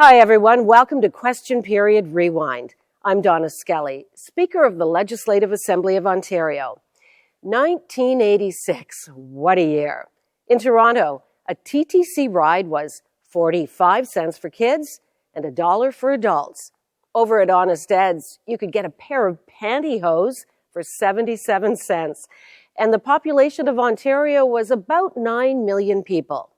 Hi, everyone. Welcome to Question Period Rewind. I'm Donna Skelly, Speaker of the Legislative Assembly of Ontario. 1986, what a year. In Toronto, a TTC ride was 45 cents for kids and $1 for adults. Over at Honest Ed's, you could get a pair of pantyhose for 77 cents. And the population of Ontario was about 9 million people.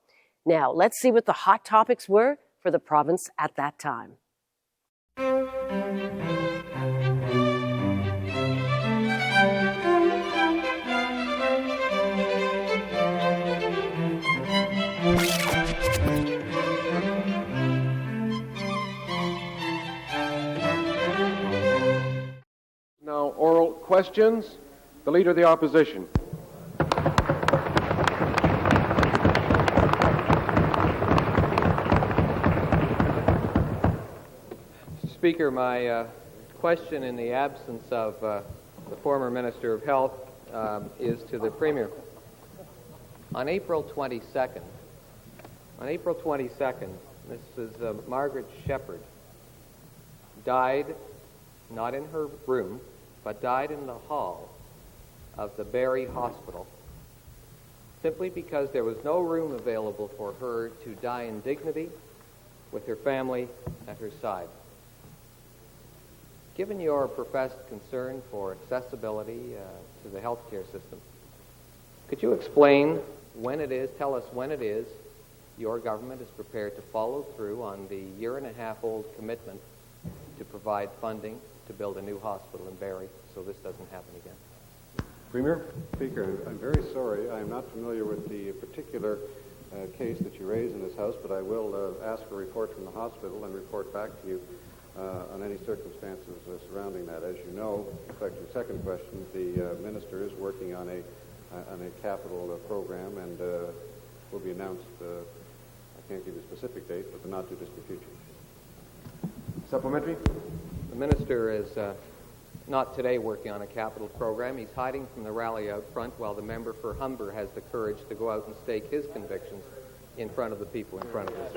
Now, let's see what the hot topics were for the province at that time. Now, oral questions. The Leader of the Opposition. Speaker, my question in the absence of the former Minister of Health is to the Premier. On April 22nd, this is Margaret Shepherd, died not in her room, but died in the hall of the Barrie Hospital simply because there was no room available for her to die in dignity with her family at her side. Given your professed concern for accessibility to the healthcare system, could you explain tell us when it is your government is prepared to follow through on the year-and-a-half-old commitment to provide funding to build a new hospital in Barrie so this doesn't happen again? Premier? Speaker, I'm very sorry. I'm not familiar with the particular case that you raised in this House, but I will ask for a report from the hospital and report back to you on any circumstances surrounding that. As you know, in fact, your second question, the Minister is working on a capital program and will be announced, I can't give you a specific date, but the not-too-distant future. Supplementary? The Minister is not today working on a capital program. He's hiding from the rally out front while the member for Humber has the courage to go out and stake his convictions in front of the people in front of us.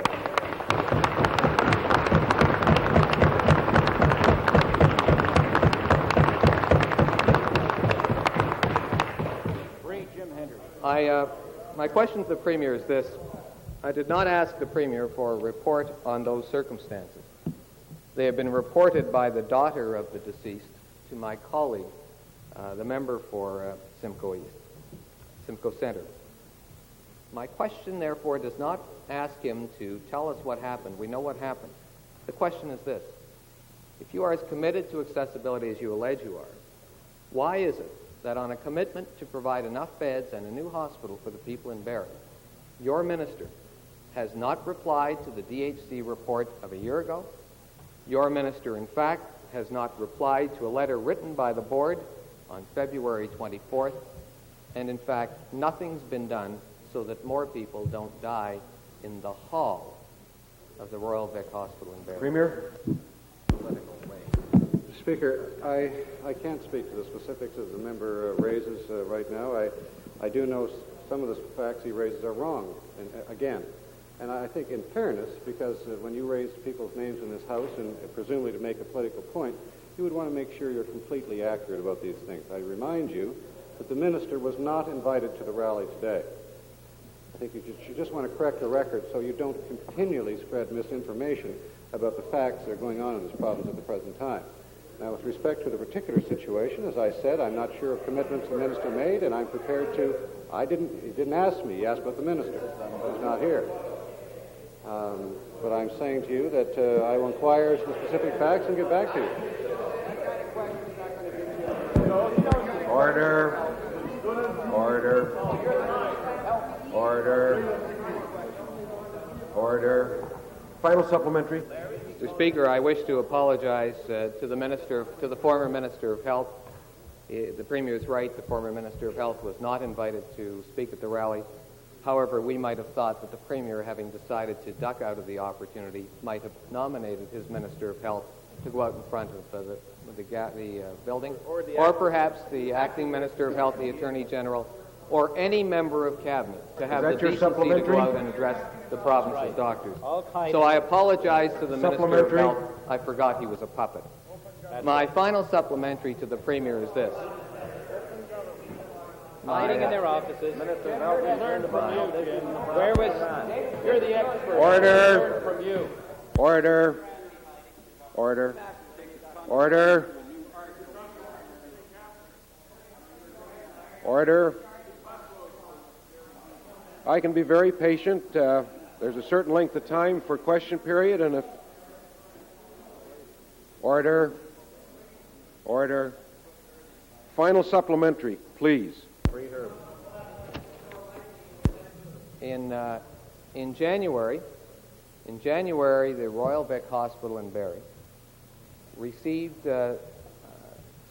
My question to the Premier is this. I did not ask the Premier for a report on those circumstances. They have been reported by the daughter of the deceased to my colleague, the member for Simcoe East, Simcoe Centre. My question, therefore, does not ask him to tell us what happened. We know what happened. The question is this. If you are as committed to accessibility as you allege you are, why is it that on a commitment to provide enough beds and a new hospital for the people in Barrie, your minister has not replied to the DHC report of a year ago? Your minister, in fact, has not replied to a letter written by the board on February 24th, and in fact, nothing's been done so that more people don't die in the hall of the Royal Vic Hospital in Barrie. Premier? Speaker, I can't speak to the specifics as the member raises right now. I do know some of the facts he raises are wrong, and I think in fairness, because when you raise people's names in this House, and presumably to make a political point, you would want to make sure you're completely accurate about these things. I remind you that the minister was not invited to the rally today. I think you just want to correct the record so you don't continually spread misinformation about the facts that are going on in this province at the present time. Now, with respect to the particular situation, as I said, I'm not sure of commitments the minister made, and I'm prepared to. He didn't ask me. He asked about the minister, who's not here. But I'm saying to you that I will inquire as to the specific facts and get back to you. Order. Final supplementary. Mr. Speaker, I wish to apologize to the former Minister of Health. The Premier is right. The former Minister of Health was not invited to speak at the rally. However, we might have thought that the Premier, having decided to duck out of the opportunity, might have nominated his Minister of Health to go out in front of the building, or perhaps the acting Minister of Health, the Attorney General, or any member of cabinet to have the that your decency to supplementary? go out and address the province's doctors. So I apologize to the Minister of Supplementary? Health. I forgot he was a puppet. My final supplementary to the Premier is this. Hiding in their offices. Where was? You're the expert. Order. From you. Order. Order. Order. Order. I can be very patient. There's a certain length of time for question period, and if... Order. Order. Final supplementary, please. In January, the Royal Vic Hospital in Barrie received a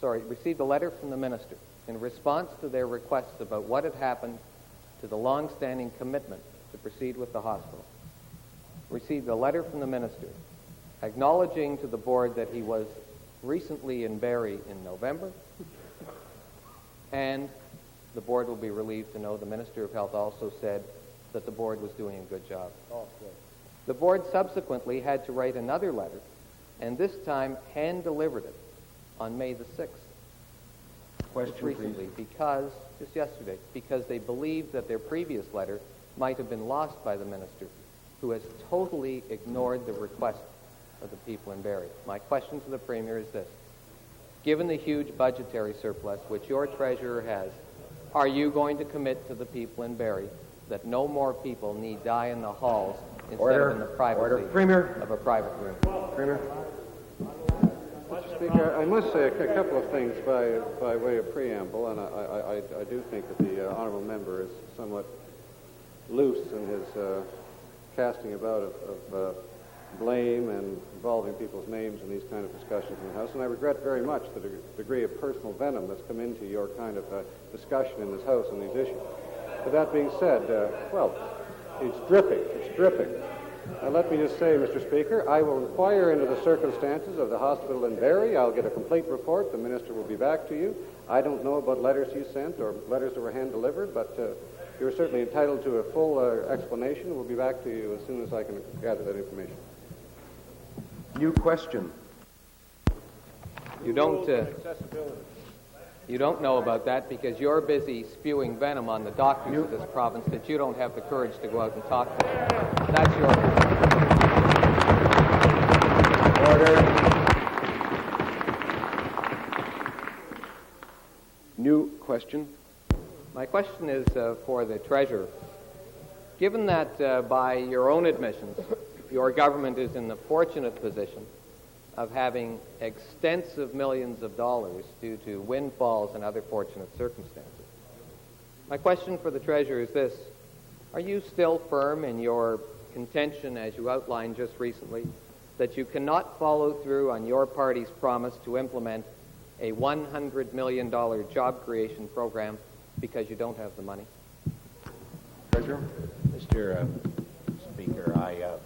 letter from the minister in response to their requests about what had happened to the long-standing commitment to proceed with the hospital. Received a letter from the minister acknowledging to the board that he was recently in Barrie in November, and the board will be relieved to know the Minister of Health also said that the board was doing a good job. The board subsequently had to write another letter, and this time hand-delivered it on May the 6th. Question, Just recently, please. just yesterday, because they believed that their previous letter might have been lost by the minister, who has totally ignored the request of the people in Barrie. My question to the Premier is this. Given the huge budgetary surplus which your treasurer has, are you going to commit to the people in Barrie that no more people need die in the halls instead of in the privacy of a private room? Premier. Mr. Speaker, I must say a couple of things by way of preamble, and I do think that the honourable member is somewhat loose in his casting about of blame and involving people's names in these kind of discussions in the House, and I regret very much the degree of personal venom that's come into your kind of discussion in this House on these issues. But that being said, well, it's dripping. Let me just say, Mr. Speaker, I will inquire into the circumstances of the hospital in Barrie. I'll get a complete report. The minister will be back to you. I don't know about letters you sent or letters that were hand-delivered, but you're certainly entitled to a full explanation. We'll be back to you as soon as I can gather that information. New question. You don't know about that because you're busy spewing venom on the doctors of this province that you don't have the courage to go out and talk to them. That's your... Order. New question. My question is for the Treasurer. Given that by your own admissions, your government is in the fortunate position of having extensive millions of dollars due to windfalls and other fortunate circumstances. My question for the Treasurer is this. Are you still firm in your contention, as you outlined just recently, that you cannot follow through on your party's promise to implement a $100 million job creation program because you don't have the money? Treasurer. Mr. Speaker, I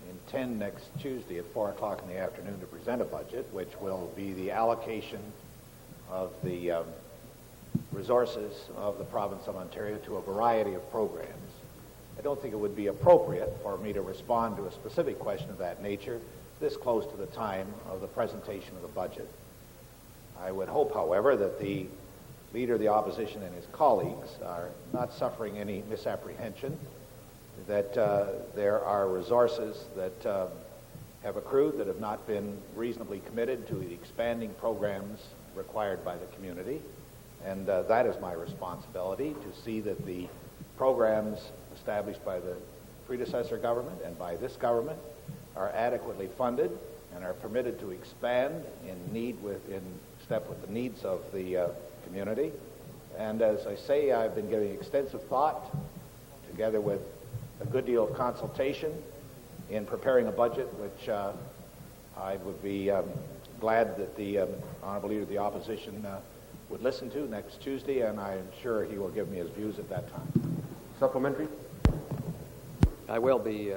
intend next Tuesday at 4 o'clock in the afternoon to present a budget which will be the allocation of the resources of the province of Ontario to a variety of programs. I don't think it would be appropriate for me to respond to a specific question of that nature this close to the time of the presentation of the budget. I would hope, however, that the Leader of the Opposition and his colleagues are not suffering any misapprehension, that there are resources that have accrued that have not been reasonably committed to the expanding programs required by the community. And that is my responsibility, to see that the programs established by the predecessor government and by this government are adequately funded and are permitted to expand in step with the needs of the community. And as I say, I've been giving extensive thought, together with a good deal of consultation, in preparing a budget which I would be glad that the Honourable Leader of the Opposition would listen to next Tuesday, and I'm sure he will give me his views at that time. Supplementary. I will be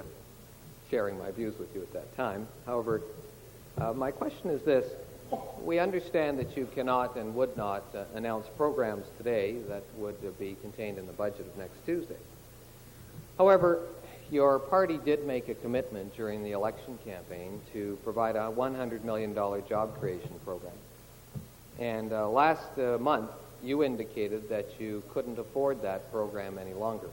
sharing my views with you at that time. However, my question is this. We understand that you cannot and would not announce programs today that would be contained in the budget of next Tuesday. However, your party did make a commitment during the election campaign to provide a $100 million job creation program. And last month, you indicated that you couldn't afford that program any longer.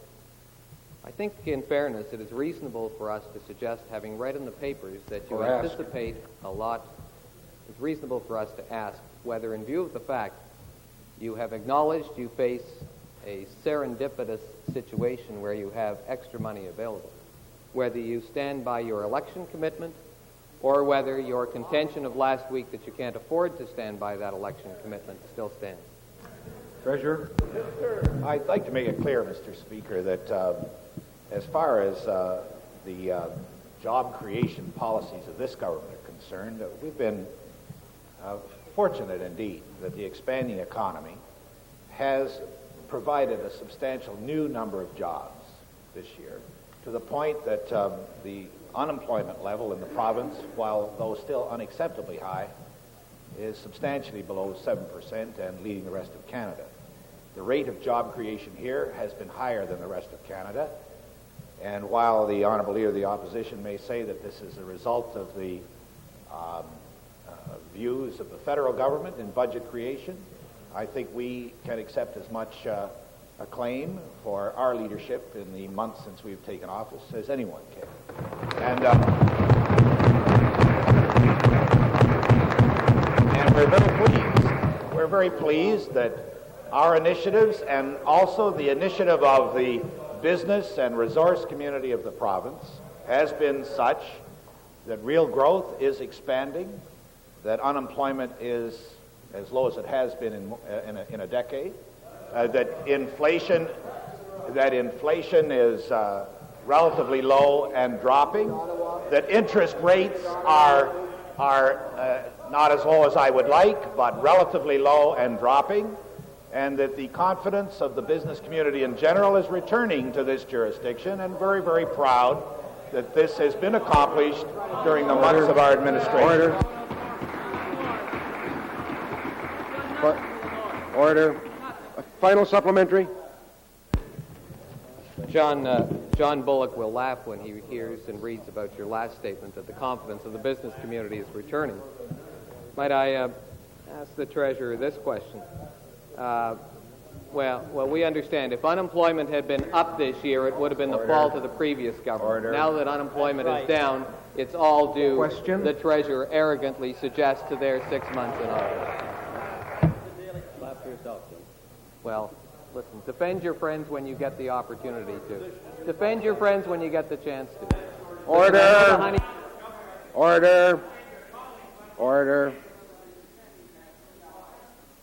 I think, in fairness, it is reasonable for us to suggest, having read in the papers that you anticipate a lot, it's reasonable for us to ask whether, in view of the fact you have acknowledged you face a serendipitous situation where you have extra money available, whether you stand by your election commitment or whether your contention of last week that you can't afford to stand by that election commitment still stands. Treasurer? I'd like to make it clear, Mr. Speaker, that as far as the job creation policies of this government are concerned, we've been fortunate indeed that the expanding economy has provided a substantial new number of jobs this year, to the point that the unemployment level in the province, while though still unacceptably high, is substantially below 7% and leading the rest of Canada. The rate of job creation here has been higher than the rest of Canada, and while the Honourable Leader of the Opposition may say that this is a result of the views of the federal government in budget creation, I think we can accept as much acclaim for our leadership in the months since we've taken office as anyone can. And we're very pleased. We're very pleased that our initiatives and also the initiative of the business and resource community of the province has been such that real growth is expanding, that unemployment is as low as it has been in a decade, that inflation is relatively low and dropping, that interest rates are not as low as I would like, but relatively low and dropping, and that the confidence of the business community in general is returning to this jurisdiction, and very, very proud that this has been accomplished during the months of our administration. Order. A final supplementary. John Bullock will laugh when he hears and reads about your last statement that the confidence of the business community is returning. Might I ask the Treasurer this question? Well, we understand. If unemployment had been up this year, it would have been the fault of the previous government. Now that unemployment is down, it's all due, the Treasurer arrogantly suggests, to their 6 months in office. Well, listen, defend your friends when you get the opportunity to. Defend your friends when you get the chance to. Order. Order. Order.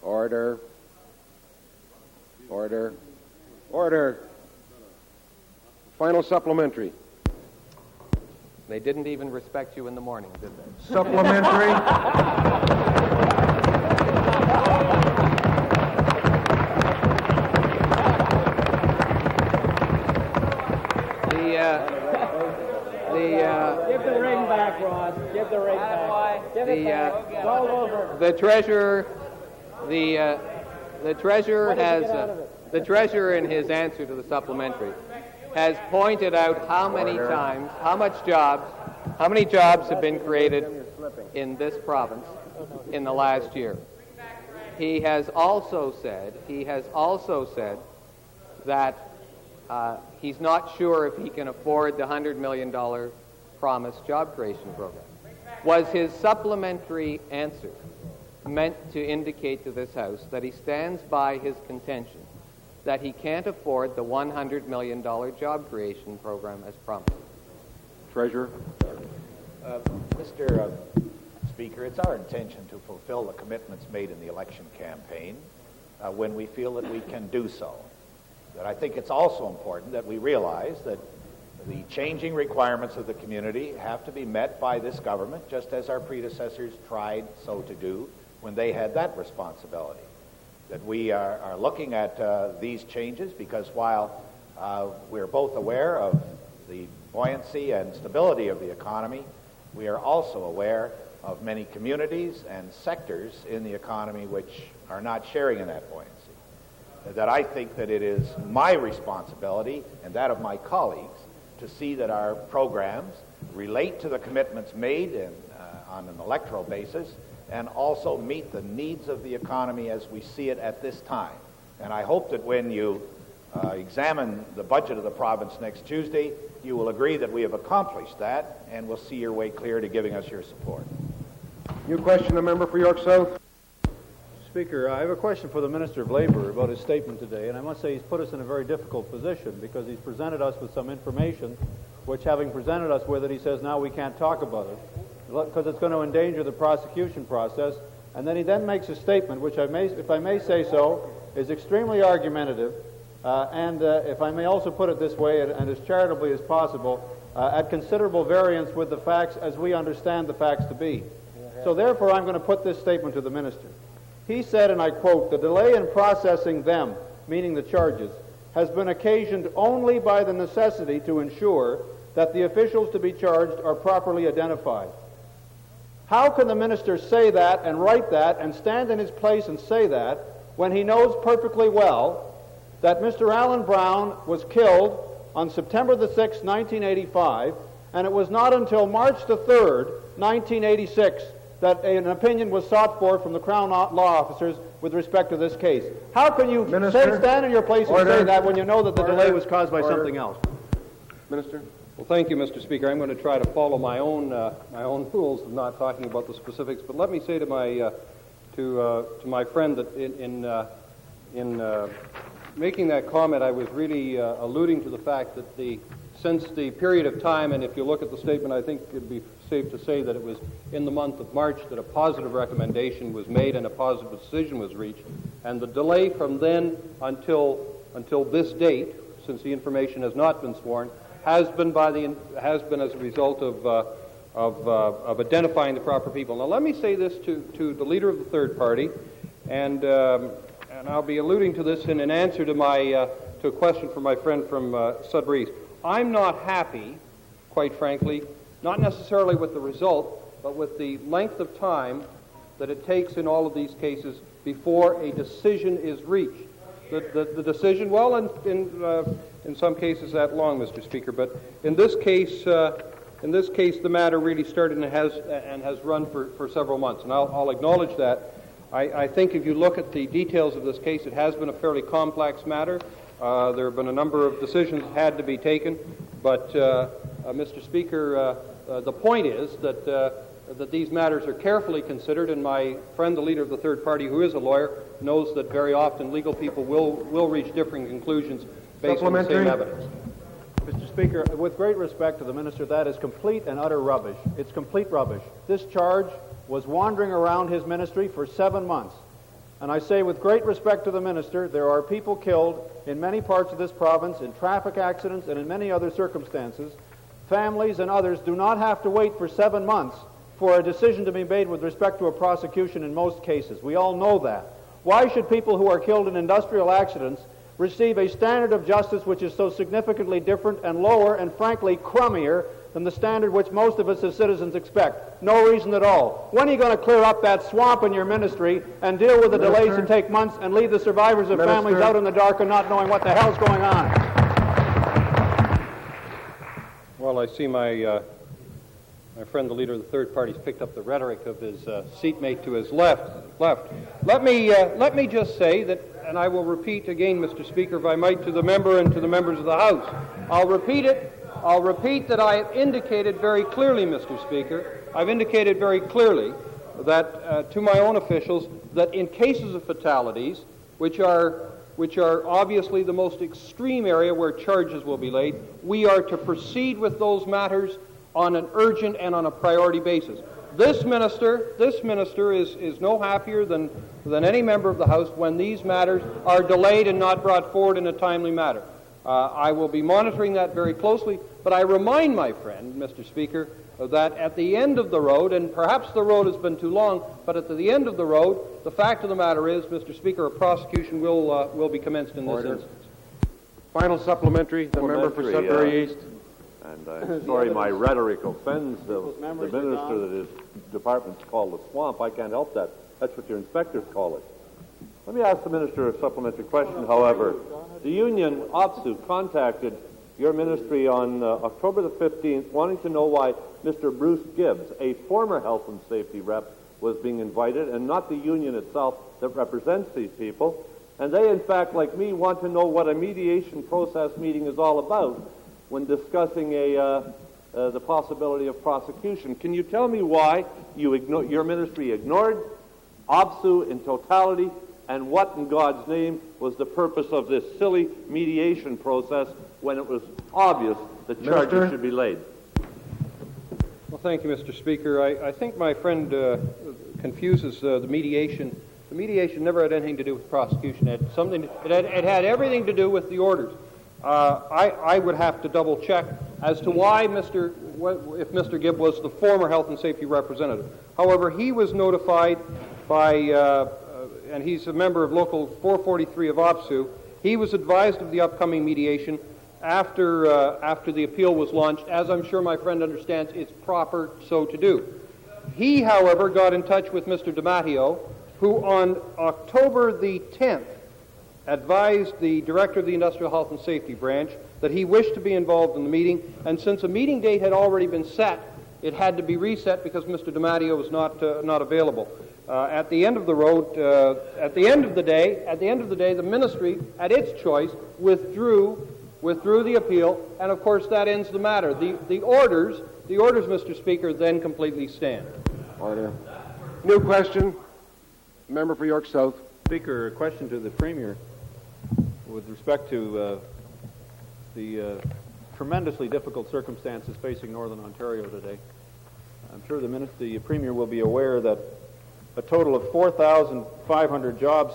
Order. Order. Order. Final supplementary. They didn't even respect you in the morning, did they? Supplementary. Give the ring back, Ross. Give the ring back. Give it back. It's all over. The Treasurer, the Treasurer has the Treasurer in his answer to the supplementary has pointed out how many times, how many jobs have been created in this province in the last year. He has also said that he's not sure if he can afford the $100 million promised job creation program. Was his supplementary answer meant to indicate to this House that he stands by his contention that he can't afford the $100 million job creation program as promised? Treasurer. Mr. Speaker, it's our intention to fulfill the commitments made in the election campaign when we feel that we can do so. But I think it's also important that we realize that the changing requirements of the community have to be met by this government, just as our predecessors tried so to do when they had that responsibility. That we are looking at these changes because while we're both aware of the buoyancy and stability of the economy, we are also aware of many communities and sectors in the economy which are not sharing in that buoyancy. That I think that it is my responsibility and that of my colleagues to see that our programs relate to the commitments made on an electoral basis and also meet the needs of the economy as we see it at this time. And I hope that when you examine the budget of the province next Tuesday, you will agree that we have accomplished that and will see your way clear to giving us your support. New question, the member for York South. Speaker, I have a question for the Minister of Labour about his statement today, and I must say he's put us in a very difficult position because he's presented us with some information which, having presented us with it, he says now we can't talk about it because it's going to endanger the prosecution process, and then he makes a statement which, if I may say so, is extremely argumentative, and if I may also put it this way, and as charitably as possible, at considerable variance with the facts as we understand the facts to be. So therefore I'm going to put this statement to the Minister. He said, and I quote, "The delay in processing them," meaning the charges, "has been occasioned only by the necessity to ensure that the officials to be charged are properly identified." How can the Minister say that and write that and stand in his place and say that when he knows perfectly well that Mr. Alan Brown was killed on September the 6th, 1985, and it was not until March the 3rd, 1986, that an opinion was sought for from the Crown law officers with respect to this case? How can you stand in your place and say that when you know that the delay was caused by something else? Minister. Well, thank you, Mr. Speaker. I'm going to try to follow my own rules of not talking about the specifics, but let me say to my friend that in making that comment, I was really alluding to the fact that since the period of time, and if you look at the statement, I think it'd be safe to say that it was in the month of March that a positive recommendation was made and a positive decision was reached, and the delay from then until this date, since the information has not been sworn, has been as a result of identifying the proper people. Now, let me say this to the leader of the third party, and I'll be alluding to this in an answer to to a question from my friend from Sudbury East. I'm not happy, quite frankly, not necessarily with the result, but with the length of time that it takes in all of these cases before a decision is reached. The decision, well, in some cases that long, Mr. Speaker, but in this case, the matter really started and has run for several months, and I'll acknowledge that. I think if you look at the details of this case, it has been a fairly complex matter. There have been a number of decisions that had to be taken, but Mr. Speaker, the point is that these matters are carefully considered, and my friend, the leader of the third party, who is a lawyer, knows that very often legal people will reach differing conclusions based on the same evidence. Mr. Speaker, with great respect to the Minister, that is complete and utter rubbish. It's complete rubbish. This charge was wandering around his ministry for 7 months. And I say with great respect to the Minister, there are people killed in many parts of this province in traffic accidents and in many other circumstances. Families and others do not have to wait for 7 months for a decision to be made with respect to a prosecution in most cases. We all know that. Why should people who are killed in industrial accidents receive a standard of justice which is so significantly different and lower and frankly crummier than the standard which most of us as citizens expect? No reason at all. When are you going to clear up that swamp in your ministry and deal with the delays that take months and leave the survivors of families out in the dark and not knowing what the hell's going on? Well, I see my friend, the leader of the third party, has picked up the rhetoric of his seatmate to his left. Let me just say that, and I will repeat again, Mr. Speaker, if I might, to the member and to the members of the House. I'll repeat that I have indicated very clearly, Mr. Speaker, I've indicated very clearly that to my own officials that in cases of fatalities, which are obviously the most extreme area where charges will be laid, we are to proceed with those matters on an urgent and on a priority basis. This minister is no happier than any member of the House when these matters are delayed and not brought forward in a timely manner. I will be monitoring that very closely, but I remind my friend, Mr. Speaker, that at the end of the road, and perhaps the road has been too long, but at the end of the road, the fact of the matter is, Mr. Speaker, a prosecution will be commenced in this instance. Final supplementary, the member for Sudbury East. And I'm sorry my rhetoric offends the minister that his department's called the swamp. I can't help that. That's what your inspectors call it. Let me ask the minister a supplementary question, however. The union, OPSU, contacted your ministry on October the 15th wanting to know why Mr. Bruce Gibbs, a former health and safety rep, was being invited and not the union itself that represents these people. And they, in fact, like me, want to know what a mediation process meeting is all about when discussing the possibility of prosecution. Can you tell me why your ministry ignored OPSU in totality, and what in God's name was the purpose of this silly mediation process when it was obvious that charges should be laid? Well, thank you, Mr. Speaker. I think my friend confuses the mediation. The mediation never had anything to do with prosecution. It had everything to do with the orders. I would have to double check as to why if Mr. Gibb was the former health and safety representative. However, he was notified by, and he's a member of Local 443 of OPSU, he was advised of the upcoming mediation after the appeal was launched. As I'm sure my friend understands, it's proper so to do. He, however, got in touch with Mr. DiMatteo, who on October the 10th advised the director of the Industrial Health and Safety Branch that he wished to be involved in the meeting, and since a meeting date had already been set, it had to be reset because Mr. DiMatteo was not available. At the end of the day, the ministry, at its choice, withdrew the appeal, and of course that ends the matter. The orders, Mr. Speaker, then completely stand. Order. New question. Member for York South. Speaker, a question to the Premier with respect to the tremendously difficult circumstances facing Northern Ontario today. I'm sure the Premier will be aware that a total of 4,500 jobs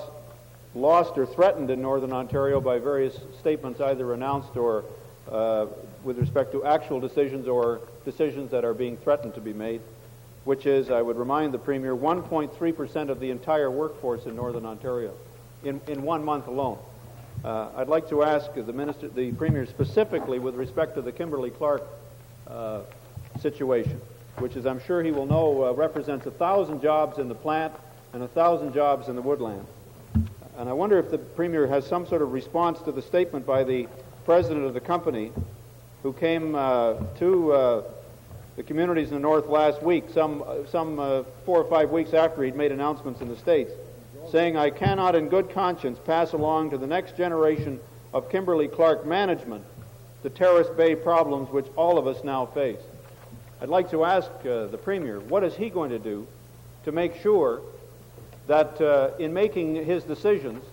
lost or threatened in Northern Ontario by various statements either announced or with respect to actual decisions or decisions that are being threatened to be made, which is, I would remind the Premier, 1.3% of the entire workforce in Northern Ontario in 1 month alone. I'd like to ask the Premier specifically with respect to the Kimberly-Clark situation, which, as I'm sure he will know, represents 1,000 jobs in the plant and 1,000 jobs in the woodland. And I wonder if the Premier has some sort of response to the statement by the president of the company who came to the communities in the North last week, some 4 or 5 weeks after he'd made announcements in the States, saying, "I cannot in good conscience pass along to the next generation of Kimberly-Clark management the Terrace Bay problems which all of us now face." I'd like to ask the Premier, what is he going to do to make sure that in making his decisions,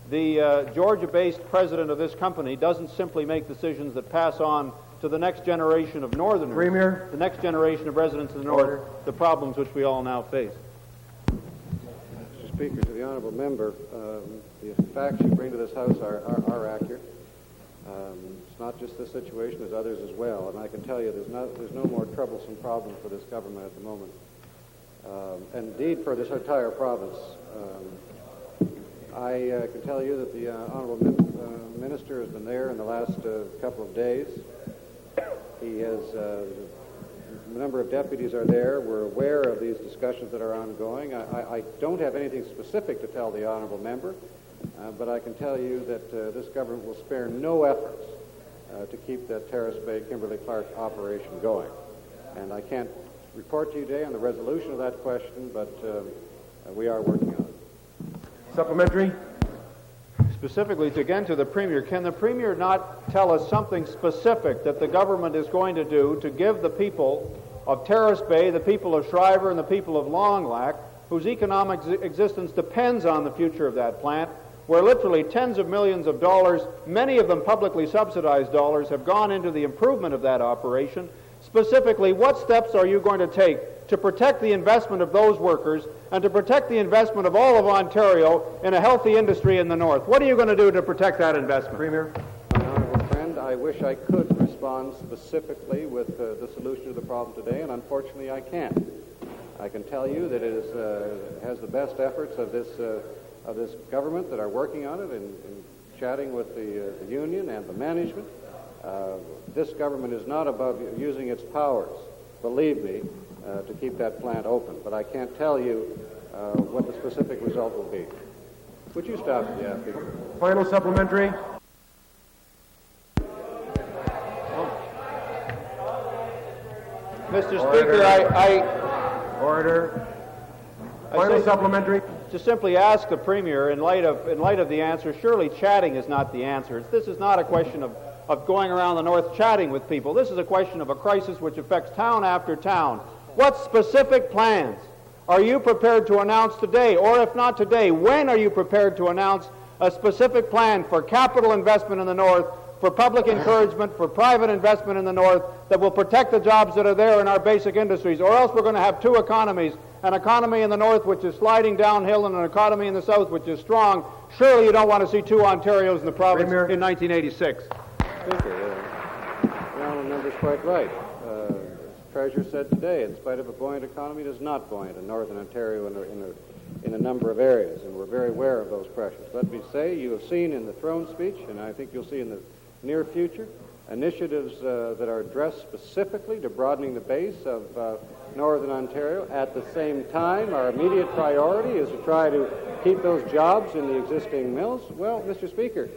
the Georgia-based president of this company doesn't simply make decisions that pass on to the next generation of Northerners, Premier. the next generation of residents of the North, the problems which we all now face. Mr. Speaker, to the honourable member, the facts you bring to this House are accurate. It's not just this situation, there's others as well, and I can tell you there's no more troublesome problem for this government at the moment. And indeed for this entire province. I can tell you that the honourable minister has been there in the last couple of days. He has, a number of deputies are there. We're aware of these discussions that are ongoing. I don't have anything specific to tell the honourable member, but I can tell you that this government will spare no efforts to keep that Terrace Bay Kimberly-Clark operation going. And I can't report to you today on the resolution of that question, but we are working on it. Supplementary. Specifically, again, to the Premier, can the Premier not tell us something specific that the government is going to do to give the people of Terrace Bay, the people of Shriver, and the people of Long Lac, whose economic existence depends on the future of that plant, where literally tens of millions of dollars, many of them publicly subsidized dollars, have gone into the improvement of that operation? Specifically, what steps are you going to take to protect the investment of those workers and to protect the investment of all of Ontario in a healthy industry in the North? What are you going to do to protect that investment? Premier. My honourable friend, I wish I could respond specifically with the solution to the problem today, and unfortunately I can't. I can tell you that it has the best efforts of this government that are working on it and chatting with the union and the management. This government is not above using its powers, believe me, to keep that plant open. But I can't tell you what the specific result will be. Would you stop it, yeah? Final supplementary. Mr. Speaker, Order. Final supplementary. To simply ask the Premier, in light of the answer, surely chatting is not the answer. This is not a question of going around the North chatting with people. This is a question of a crisis which affects town after town. What specific plans are you prepared to announce today? Or if not today, when are you prepared to announce a specific plan for capital investment in the North, for public encouragement, for private investment in the North that will protect the jobs that are there in our basic industries? Or else we're going to have two economies, an economy in the North which is sliding downhill and an economy in the South which is strong. Surely you don't want to see two Ontarios in the province in 1986. Speaker, the honourable member is quite right. Treasurer said today, in spite of a buoyant economy, it is not buoyant in Northern Ontario in a number of areas, and we're very aware of those pressures. Let me say, you have seen in the throne speech, and I think you'll see in the near future, initiatives that are addressed specifically to broadening the base of Northern Ontario. At the same time, our immediate priority is to try to keep those jobs in the existing mills. Well, Mr. Speaker,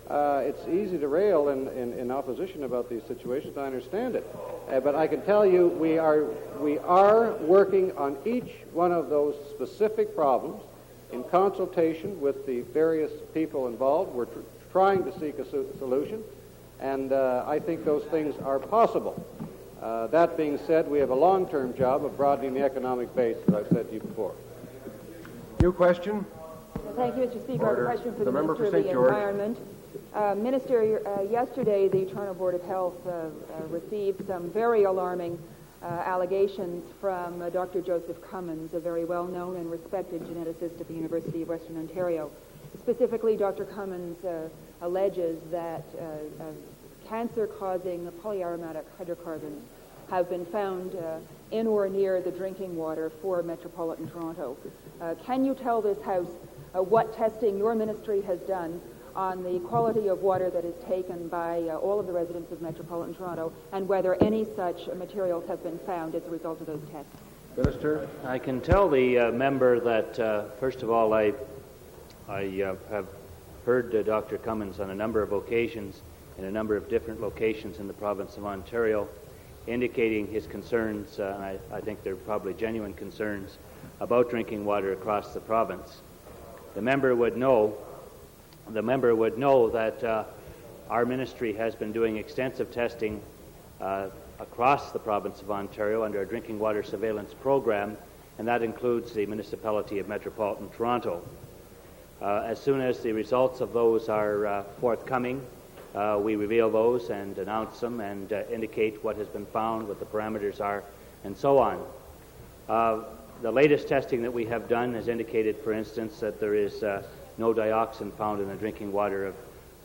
it's easy to rail in opposition about these situations. I understand it. But I can tell you we are working on each one of those specific problems in consultation with the various people involved. We're trying to seek a solution, and I think those things are possible. That being said, we have a long-term job of broadening the economic base, as I've said to you before. New question. Thank you, Mr. Speaker. Order. I have a question for The the member Minister for of St. the George. Environment. Minister, yesterday the Toronto Board of Health received some very alarming allegations from Dr. Joseph Cummins, a very well-known and respected geneticist at the University of Western Ontario. Specifically, Dr. Cummins alleges that cancer-causing polyaromatic hydrocarbons have been found in or near the drinking water for metropolitan Toronto. Can you tell this House what testing your ministry has done on the quality of water that is taken by all of the residents of metropolitan Toronto, and whether any such materials have been found as a result of those tests? Minister. I can tell the member that, first of all, I have heard Dr. Cummins on a number of occasions in a number of different locations in the province of Ontario, indicating his concerns, and I think they're probably genuine concerns, about drinking water across the province. The member would know that our ministry has been doing extensive testing across the province of Ontario under a drinking water surveillance program, and that includes the municipality of metropolitan Toronto. As soon as the results of those are forthcoming, we reveal those and announce them and indicate what has been found, what the parameters are, and so on. The latest testing that we have done has indicated, for instance, that there is no dioxin found in the drinking water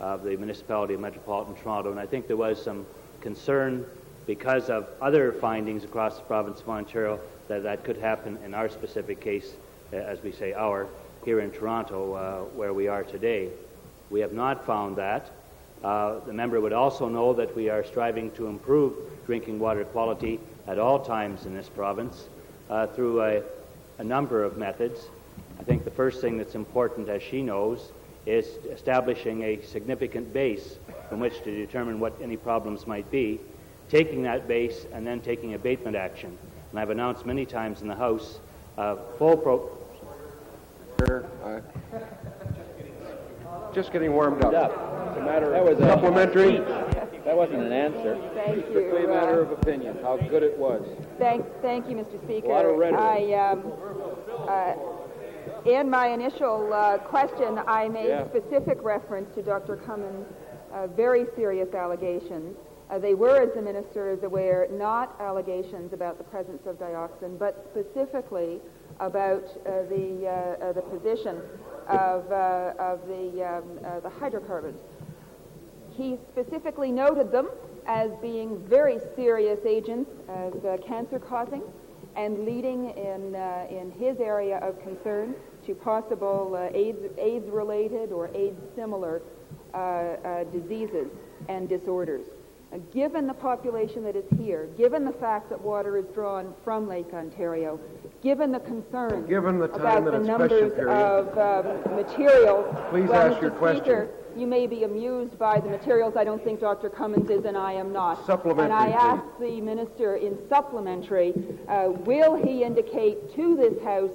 of the municipality of metropolitan Toronto, and I think there was some concern because of other findings across the province of Ontario that could happen in our specific case, as we say here in Toronto, where we are today. We have not found that. The member would also know that we are striving to improve drinking water quality at all times in this province through a number of methods. I think the first thing that's important, as she knows, is establishing a significant base from which to determine what any problems might be, taking that base and then taking abatement action. And I've announced many times in the House Just getting warmed up. That was supplementary. That wasn't an answer. Thank you. Strictly a matter of opinion, how good it was. Thank you, Mr. Speaker. A lot of rhetoric. In my initial question, I made specific reference to Dr. Cummins' very serious allegations. They were, as the Minister is aware, not allegations about the presence of dioxin, but specifically about the position of the hydrocarbons. He specifically noted them as being very serious agents, as cancer-causing, and leading in his area of concern to possible AIDS-related or AIDS-similar diseases and disorders. Given the population that is here, given the fact that water is drawn from Lake Ontario, given the concerns about the numbers of materials, please well, ask your Mr. question. Speaker, you may be amused by the materials. I don't think Dr. Cummins is, and I am not. Supplementary, and I ask the minister in supplementary, will he indicate to this House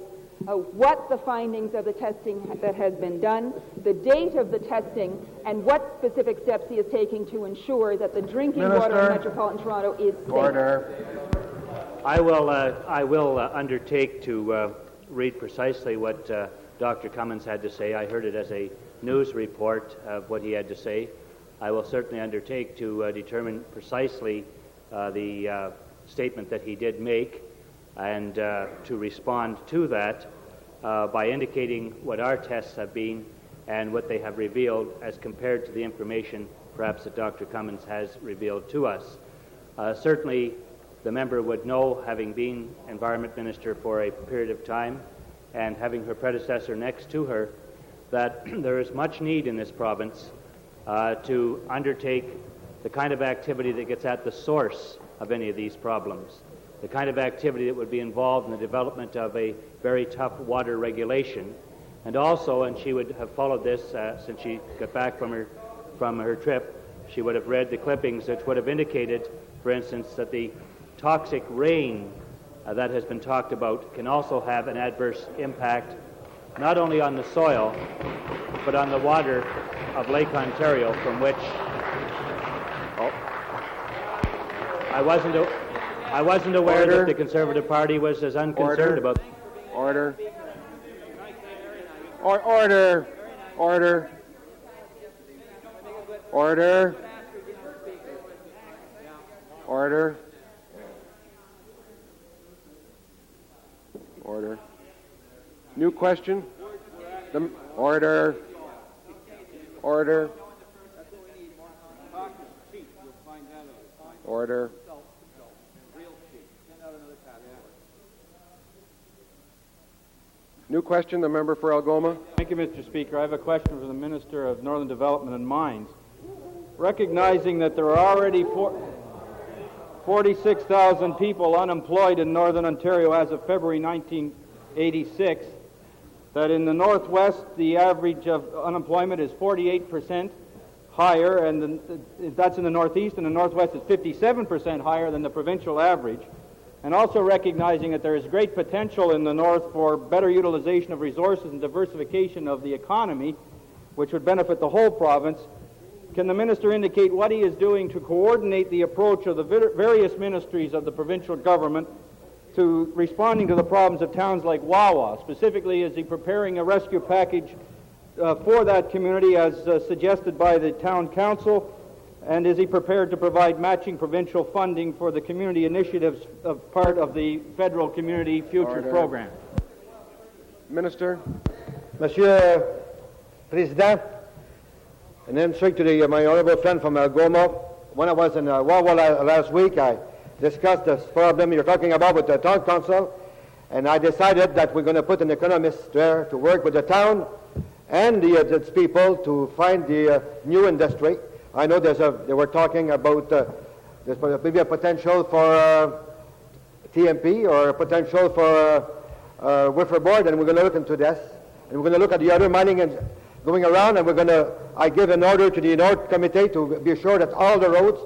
what the findings of the testing that has been done, the date of the testing, and what specific steps he is taking to ensure that the drinking water in Metropolitan Toronto is safe. Order. I will undertake to read precisely what Dr. Cummins had to say. I heard it as a news report of what he had to say. I will certainly undertake to determine precisely the statement that he did make, and to respond to that by indicating what our tests have been and what they have revealed as compared to the information perhaps that Dr. Cummins has revealed to us. Certainly the member would know, having been Environment Minister for a period of time and having her predecessor next to her, that there is much need in this province to undertake the kind of activity that gets at the source of any of these problems, the kind of activity that would be involved in the development of a very tough water regulation. And also, and she would have followed this since she got back from her trip, she would have read the clippings which would have indicated, for instance, that the toxic rain that has been talked about can also have an adverse impact not only on the soil, but on the water of Lake Ontario, from which I wasn't aware that the Conservative Party was as unconcerned about. Order. Order. Order. Order. Order. Order. New question? Order. Order. Order. New question, the member for Algoma. Thank you, Mr. Speaker. I have a question for the Minister of Northern Development and Mines. Recognizing that there are already 46,000 people unemployed in Northern Ontario as of February 1986, that in the Northwest the average of unemployment is 48% higher, and that's in the Northeast, and the Northwest is 57% higher than the provincial average. And also recognizing that there is great potential in the North for better utilization of resources and diversification of the economy, which would benefit the whole province, can the Minister indicate what he is doing to coordinate the approach of the various ministries of the provincial government to responding to the problems of towns like Wawa? Specifically, is he preparing a rescue package for that community as suggested by the town council? And is he prepared to provide matching provincial funding for the community initiatives of part of the Federal Community Future Program? Minister. Monsieur President, and then straight to my honorable friend from Algoma. When I was in Wawa last week, I discussed this problem you're talking about with the town council, and I decided that we're going to put an economist there to work with the town and its people to find the new industry. I know they were talking about there's maybe a potential for TMP or a potential for Wifford Board, and we're going to look into this. And we're going to look at the other mining and going around, and I give an order to the North Committee to be sure that all the roads,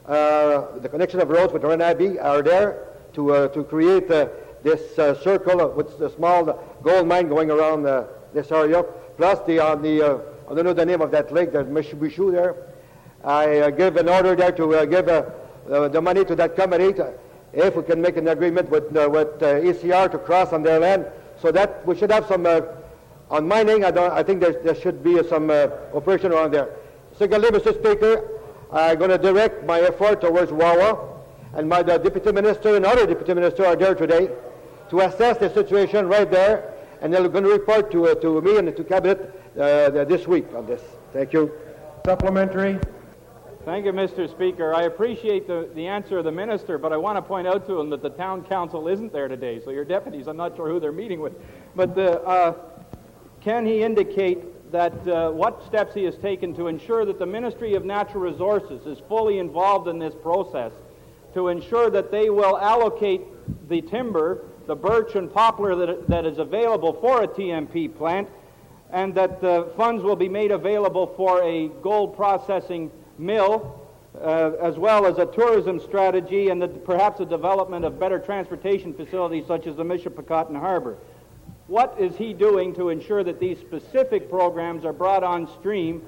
the connection of roads with Renaby are there to create this circle with the small gold mine going around this area. Plus I don't know the name of that lake, there's Mishu there. I give an order there to give the money to that committee if we can make an agreement with ECR to cross on their land, so that we should have some on mining. I think there should be some operation around there. Secondly, Mr. Speaker, I'm going to direct my effort towards Wawa, and the Deputy Minister and other Deputy Minister are there today to assess the situation right there, and they're going to report to me and to Cabinet this week on this. Thank you. Supplementary. Thank you, Mr. Speaker. I appreciate the answer of the Minister, but I want to point out to him that the town council isn't there today, so your deputies, I'm not sure who they're meeting with. But can he indicate that what steps he has taken to ensure that the Ministry of Natural Resources is fully involved in this process, to ensure that they will allocate the timber, the birch and poplar that is available for a TMP plant, and that the funds will be made available for a gold processing mill, as well as a tourism strategy and perhaps the development of better transportation facilities such as the Michipicoten Harbor. What is he doing to ensure that these specific programs are brought on stream,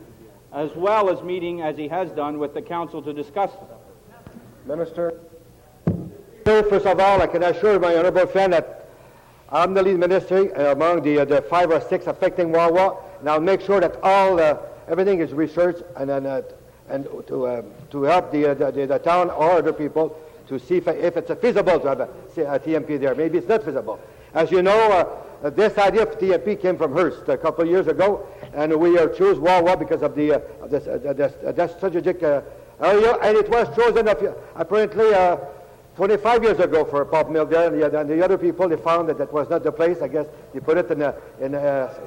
as well as meeting, as he has done, with the Council to discuss them? Minister. First of all, I can assure my honourable friend that I'm the lead ministry among the 5 or 6 affecting Wawa, and I'll make sure that everything is researched and to help the town or other people to see if it's feasible to have a TMP there. Maybe it's not feasible. As you know, this idea of TMP came from Hearst a couple of years ago, and we chose Wawa because of the strategic area, and it was chosen apparently 25 years ago for a pulp mill there, and the other people, they found that was not the place. I guess they put it in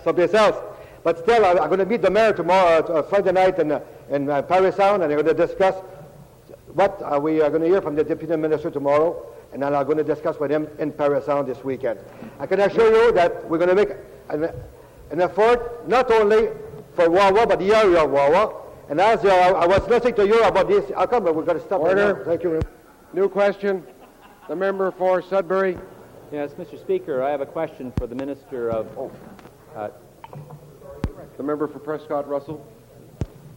someplace else. But still, I'm going to meet the mayor tomorrow, Friday night in Parry Sound, and I'm going to discuss what we are going to hear from the deputy minister tomorrow, and then I'm going to discuss with him in Parry Sound this weekend. I can assure you that we're going to make an effort not only for Wawa, but the area of Wawa. And as I was listening to you about this, how come we're going to stop? Order. Right now? Thank you. New question. The member for Sudbury. Yes, Mr. Speaker, I have a question for the Minister of... The member for Prescott Russell.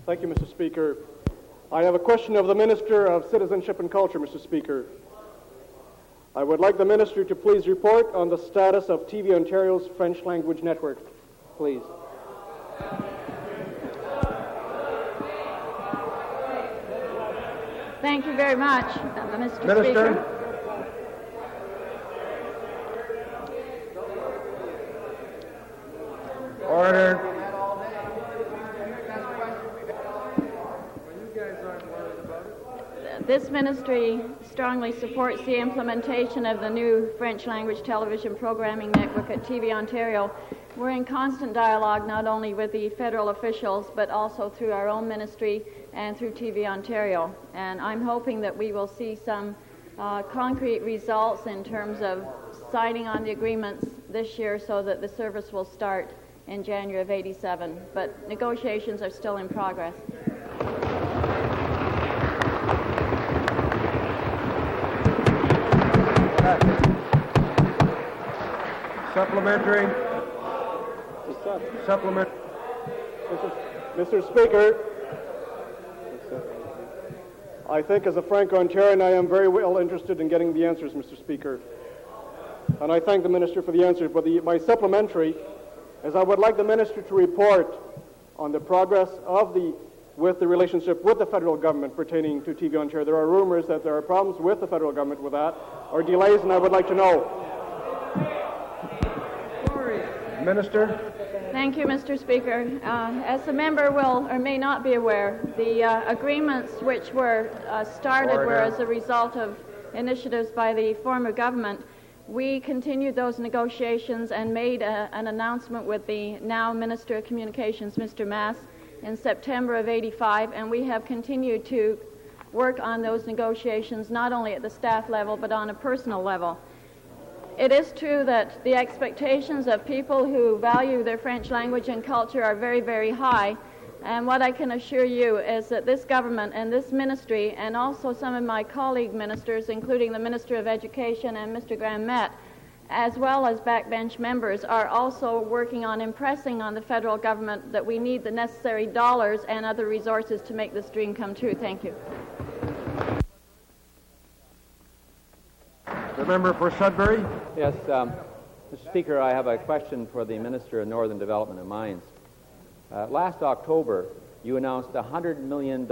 Thank you, Mr. Speaker. I have a question of the Minister of Citizenship and Culture, Mr. Speaker. I would like the Minister to please report on the status of TV Ontario's French language network, please. Thank you very much, Mr. Minister. Speaker. Order. This ministry strongly supports the implementation of the new French language television programming network at TV Ontario. We're in constant dialogue not only with the federal officials but also through our own ministry and through TV Ontario. And I'm hoping that we will see some concrete results in terms of signing on the agreements this year so that the service will start in January of '87. But negotiations are still in progress. Supplementary. Supplement. Mr. Speaker, I think as a Franco-Ontarian I am very well interested in getting the answers, Mr. Speaker. And I thank the Minister for the answers. But my supplementary is I would like the Minister to report on the progress of with the relationship with the federal government pertaining to TV Ontario. There are rumors that there are problems with the federal government with that, or delays, and I would like to know. Minister. Thank you, Mr. Speaker. As the member will or may not be aware, the agreements which were started were as a result of initiatives by the former government. We continued those negotiations and made an announcement with the now Minister of Communications, Mr. Mass, in September of '85, and we have continued to work on those negotiations not only at the staff level but on a personal level. It is true that the expectations of people who value their French language and culture are very, very high, and what I can assure you is that this government and this ministry, and also some of my colleague ministers, including the Minister of Education and Mr. Graham Met, as well as backbench members, are also working on impressing on the federal government that we need the necessary dollars and other resources to make this dream come true. Thank you. The member for Sudbury. Yes, Mr. Speaker, I have a question for the Minister of Northern Development and Mines. Last October, you announced a $100 million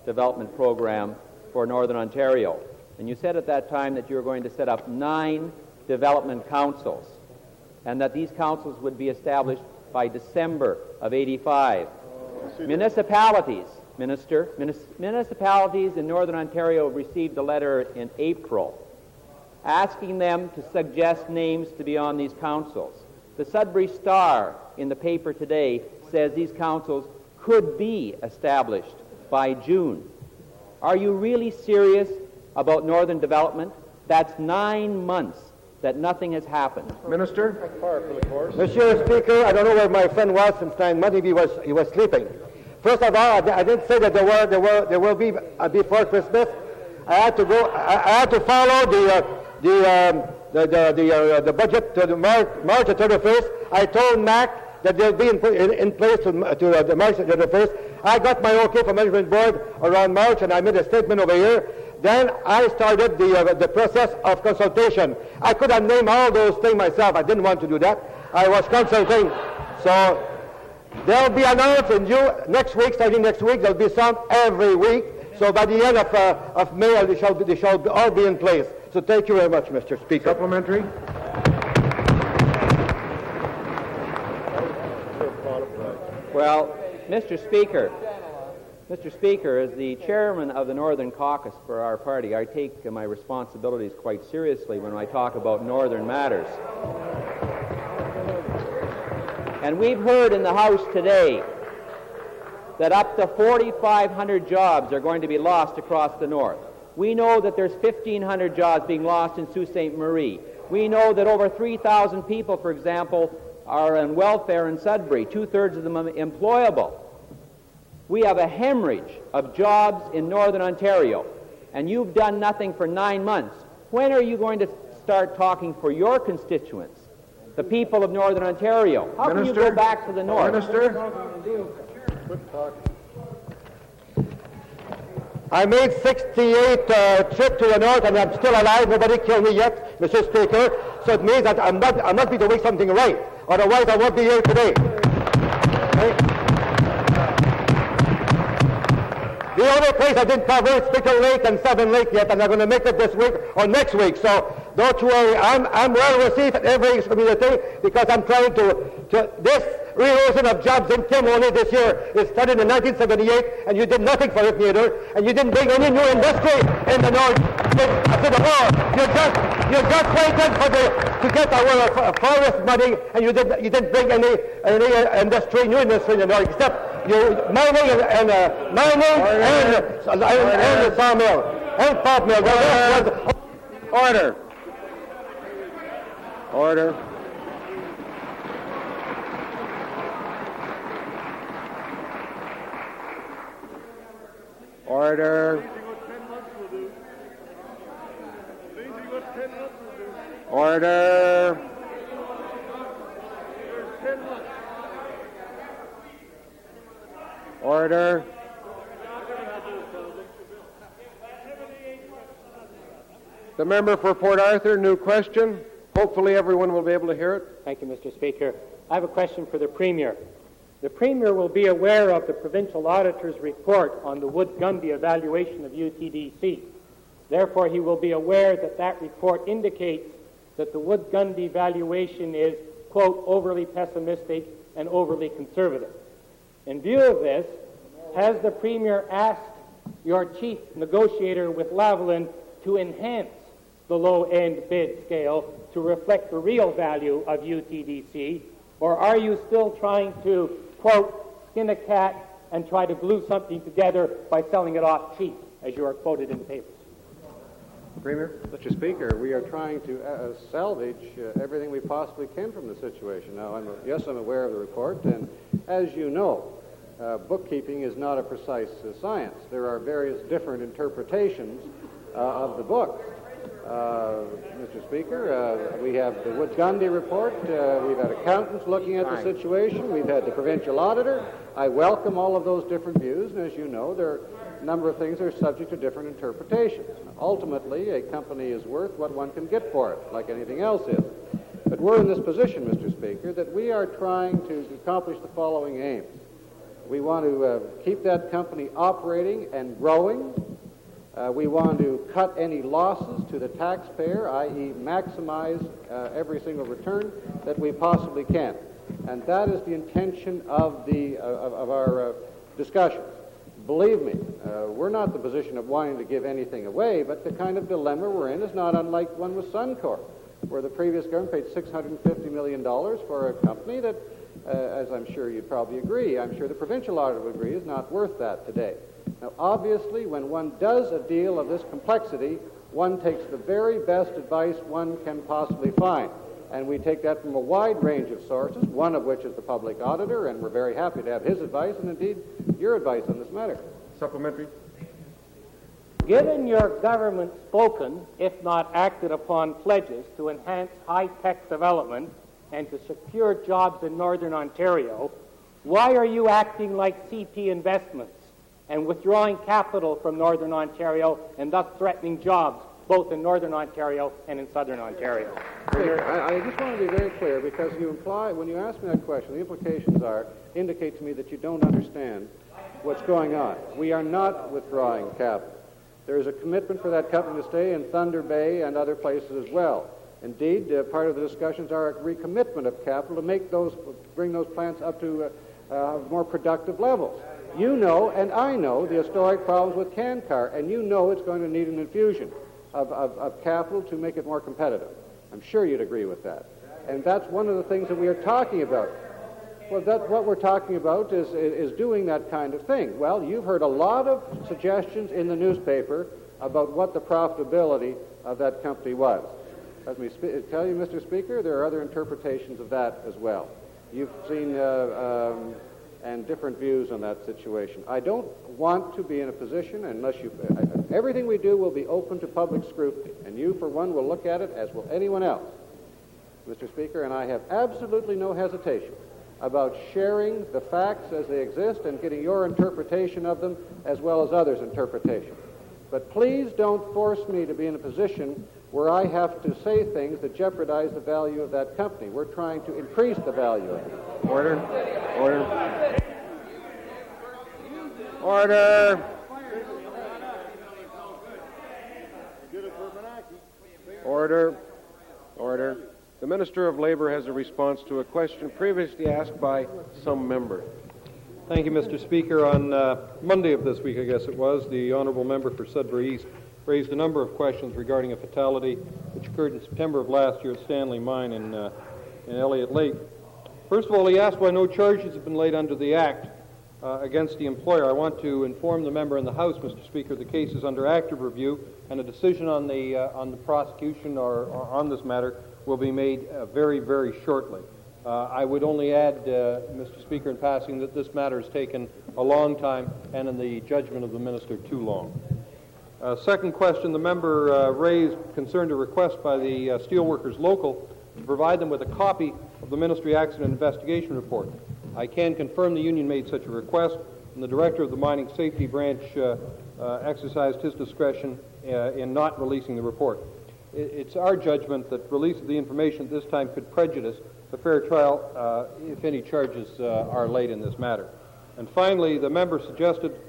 development program for Northern Ontario, and you said at that time that you were going to set up 9 development councils, and that these councils would be established by December of '85. Municipalities, Minister, municipalities in Northern Ontario received a letter in April asking them to suggest names to be on these councils. The Sudbury Star in the paper today says these councils could be established by June. Are you really serious about northern development? That's 9 months that nothing has happened. Minister? Mr. Speaker, I don't know where my friend was since 9 months. Maybe he was sleeping. First of all, I didn't say that there will be before Christmas. I had to go. I had to follow the budget to the March the 31st. I told Mac that they'll be in place to the March the 31st. I got my okay from management board around March, and I made a statement over here. Then I started the process of consultation. I could have named all those things myself. I didn't want to do that. I was consulting. So they'll be announced in June next week. Starting next week, there'll be some every week. So by the end of May, they shall all be in place. So thank you very much, Mr. Speaker. Supplementary. Well, Mr. Speaker, as the chairman of the Northern Caucus for our party, I take my responsibilities quite seriously when I talk about northern matters. And we've heard in the House today that up to 4,500 jobs are going to be lost across the north. We know that there's 1,500 jobs being lost in Sault Ste. Marie. We know that over 3,000 people, for example, are on welfare in Sudbury, 2/3 of them employable. We have a hemorrhage of jobs in Northern Ontario, and you've done nothing for 9 months. When are you going to start talking for your constituents, the people of Northern Ontario? How can you go back to the north? Minister? I made 68 trips to the north, and I'm still alive. Nobody killed me yet, Mr. Speaker. So it means that I must be doing something right. Otherwise, I won't be here today. Okay? The other place I didn't cover is Spickle Lake and Seven Lake yet, and I'm going to make it this week or next week. So don't worry. I'm well received at every community because I'm trying to this reerosion of jobs in Tim only this year. It started in 1978, and you did nothing for it neither, and you didn't bring any new industry in the north after the war. You just waited to get our forest money, and you didn't bring any industry, new industry in the north, except mining and the sawmill and pulp mill. Order. Order. Order. Order. Order. The member for Port Arthur, new question. Hopefully everyone will be able to hear it. Thank you, Mr. Speaker. I have a question for the Premier. The Premier will be aware of the Provincial Auditor's report on the Wood-Gundy evaluation of UTDC. Therefore, he will be aware that that report indicates that the Wood-Gundy valuation is, quote, overly pessimistic and overly conservative. In view of this, has the Premier asked your chief negotiator with Lavalin to enhance the low-end bid scale to reflect the real value of UTDC, or are you still trying to, quote, skin a cat and try to glue something together by selling it off cheap, as you are quoted in the papers? Premier? Mr. Speaker, we are trying to salvage everything we possibly can from the situation. Now, I'm aware of the report, and as you know, bookkeeping is not a precise science. There are various different interpretations of the book. Mr. Speaker, we have the Wood-Gundy report. We've had accountants looking at the situation. We've had the provincial auditor. I welcome all of those different views, and as you know, there are a number of things that are subject to different interpretations. Ultimately, a company is worth what one can get for it, like anything else is. But we're in this position, Mr. Speaker, that we are trying to accomplish the following aims. We want to keep that company operating and growing. We want to cut any losses to the taxpayer, i.e. maximize every single return that we possibly can. And that is the intention of our discussions. Believe me, we're not in the position of wanting to give anything away, but the kind of dilemma we're in is not unlike one with Suncor, where the previous government paid $650 million for a company that as I'm sure you'd probably agree, I'm sure the provincial auditor would agree, is not worth that today. Now, obviously, when one does a deal of this complexity, one takes the very best advice one can possibly find. And we take that from a wide range of sources, one of which is the public auditor, and we're very happy to have his advice and indeed your advice on this matter. Supplementary. Given your government spoken, if not acted upon, pledges to enhance high-tech development and to secure jobs in Northern Ontario, why are you acting like CP Investments and withdrawing capital from Northern Ontario and thus threatening jobs both in Northern Ontario and in Southern Ontario? I just want to be very clear, because you imply, when you ask me that question, the implications indicate to me that you don't understand what's going on. We are not withdrawing capital. There is a commitment for that company to stay in Thunder Bay and other places as well. Indeed, part of the discussions are a recommitment of capital to bring those plants up to more productive levels. You know, and I know, the historic problems with Cancar, and you know it's going to need an infusion of capital to make it more competitive. I'm sure you'd agree with that. And that's one of the things that we are talking about. Well, what we're talking about is doing that kind of thing. Well, you've heard a lot of suggestions in the newspaper about what the profitability of that company was. Let me tell you, Mr. Speaker, there are other interpretations of that as well. You've seen and different views on that situation. I don't want to be in a position, unless everything we do will be open to public scrutiny, and you, for one, will look at it as will anyone else, Mr. Speaker, and I have absolutely no hesitation about sharing the facts as they exist and getting your interpretation of them as well as others' interpretation. But please don't force me to be in a position where I have to say things that jeopardize the value of that company. We're trying to increase the value of it. Order. Order. Order. The Minister of Labour has a response to a question previously asked by some member. Thank you, Mr. Speaker. On Monday of this week, I guess it was, the honourable member for Sudbury East raised a number of questions regarding a fatality which occurred in September of last year at Stanley Mine in Elliott Lake. First of all, he asked why no charges have been laid under the Act against the employer. I want to inform the member in the House, Mr. Speaker, the case is under active review, and a decision on the prosecution or on this matter will be made very, very shortly. I would only add, Mr. Speaker, in passing, that this matter has taken a long time and, in the judgment of the Minister, too long. Second question the member raised concerned a request by the Steelworkers Local to provide them with a copy of the Ministry Accident Investigation Report. I can confirm the union made such a request, and the Director of the Mining Safety Branch exercised his discretion in not releasing the report. It's our judgment that release of the information at this time could prejudice the fair trial if any charges are laid in this matter. And finally, the member suggested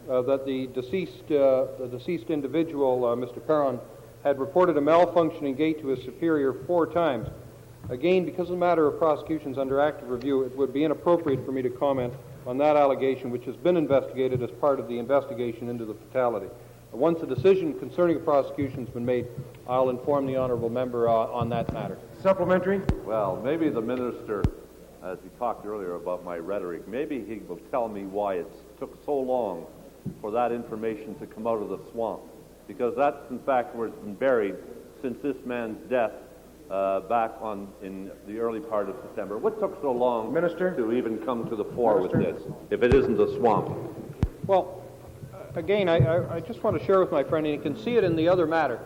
that the deceased individual, Mr. Perron, had reported a malfunctioning gate to his superior 4 times. Again, because of the matter of prosecutions under active review, it would be inappropriate for me to comment on that allegation, which has been investigated as part of the investigation into the fatality. Once a decision concerning a prosecution has been made, I'll inform the honourable member on that matter. Supplementary? Well, maybe the minister, as he talked earlier about my rhetoric, maybe he will tell me why it took so long for that information to come out of the swamp, because that's in fact where it's been buried since this man's death back in the early part of September. What took so long, Minister, to even come to the fore with this, if it isn't the swamp? Well, again, I just want to share with my friend, and you can see it in the other matter,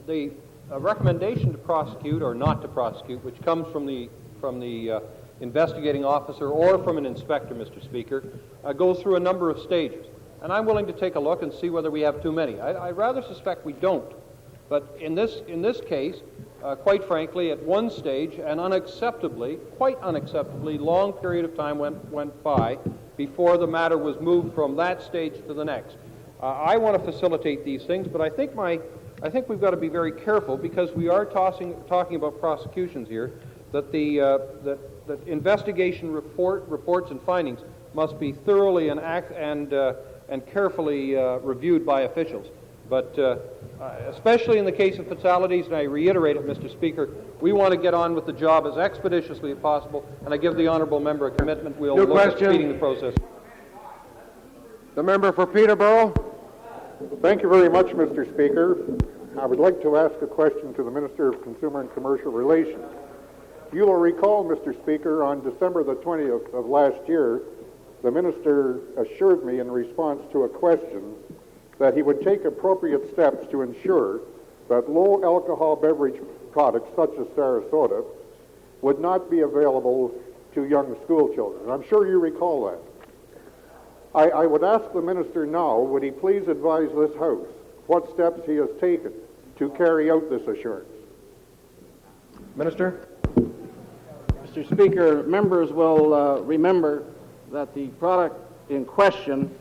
the recommendation to prosecute or not to prosecute, which comes from the investigating officer or from an inspector, Mr. Speaker, goes through a number of stages. And I'm willing to take a look and see whether we have too many. I rather suspect we don't. But in this case, quite frankly, at one stage, an quite unacceptably long period of time went by before the matter was moved from that stage to the next. I want to facilitate these things, but I think we've got to be very careful, because we are talking about prosecutions here, that that investigation reports and findings must be thoroughly and carefully reviewed by officials. But especially in the case of fatalities, and I reiterate it, Mr. Speaker, we want to get on with the job as expeditiously as possible, and I give the honourable member a commitment. We'll look at speeding the process. The member for Peterborough. Thank you very much, Mr. Speaker. I would like to ask a question to the Minister of Consumer and Commercial Relations. You will recall, Mr. Speaker, on December the 20th of last year, the Minister assured me in response to a question that he would take appropriate steps to ensure that low alcohol beverage products such as Sarasota would not be available to young school children. I'm sure you recall that. I would ask the Minister now, would he please advise this House what steps he has taken to carry out this assurance? Minister? Mr. Speaker, members will remember that the product in question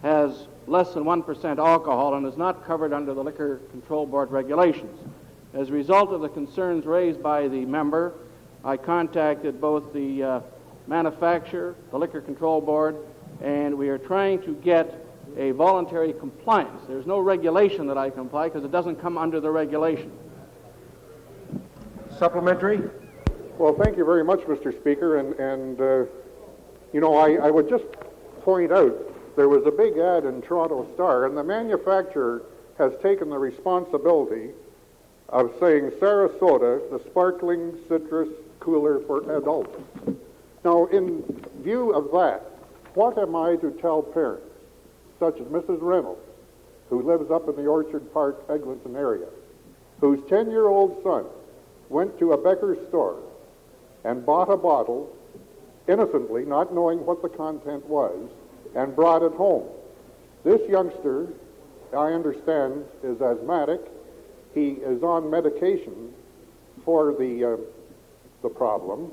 has less than 1% alcohol and is not covered under the Liquor Control Board regulations. As a result of the concerns raised by the member, I contacted both the manufacturer, the Liquor Control Board, and we are trying to get a voluntary compliance. There's no regulation that I comply because it doesn't come under the regulation. Supplementary? Well, thank you very much, Mr. Speaker, and you know, I would just point out there was a big ad in Toronto Star, and the manufacturer has taken the responsibility of saying Sarasota, the sparkling citrus cooler for adults. Now, in view of that, what am I to tell parents, such as Mrs. Reynolds, who lives up in the Orchard Park, Eglinton area, whose 10-year-old son went to a Becker's store and bought a bottle innocently, not knowing what the content was, and brought it home? This youngster, I understand, is asthmatic. He is on medication for the problem,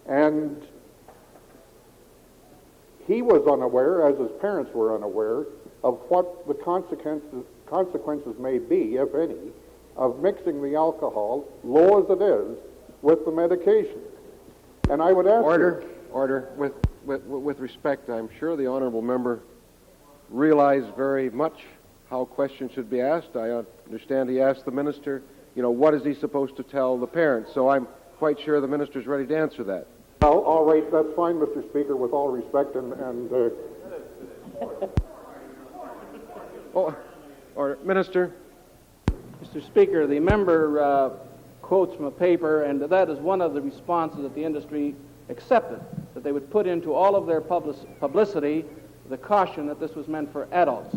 and he was unaware, as his parents were unaware, of what the consequences may be, if any, of mixing the alcohol, low as it is, with the medication. And I would ask Order. With respect, I'm sure the honourable member realized very much how questions should be asked. I understand he asked the minister, what is he supposed to tell the parents? So I'm quite sure the minister's ready to answer that. All right, that's fine, Mr. Speaker, with all respect, Order. Minister. Mr. Speaker, the member quotes from a paper, and that is one of the responses that the industry accepted, that they would put into all of their publicity the caution that this was meant for adults.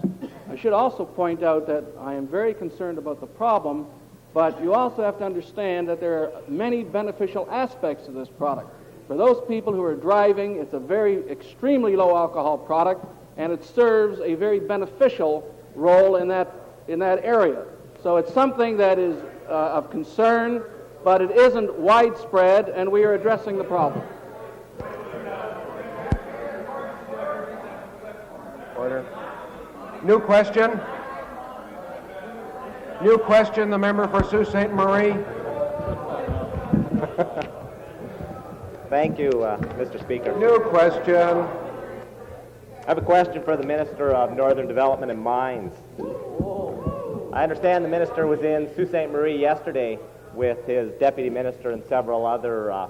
I should also point out that I am very concerned about the problem, but you also have to understand that there are many beneficial aspects to this product. For those people who are driving, it's a very extremely low alcohol product, and it serves a very beneficial role in that area. So it's something that is of concern, but it isn't widespread, and we are addressing the problem. Order. New question, the member for Sault Ste. Marie. Thank you, Mr. Speaker. New question. I have a question for the Minister of Northern Development and Mines. I understand the Minister was in Sault Ste. Marie yesterday with his Deputy Minister and several other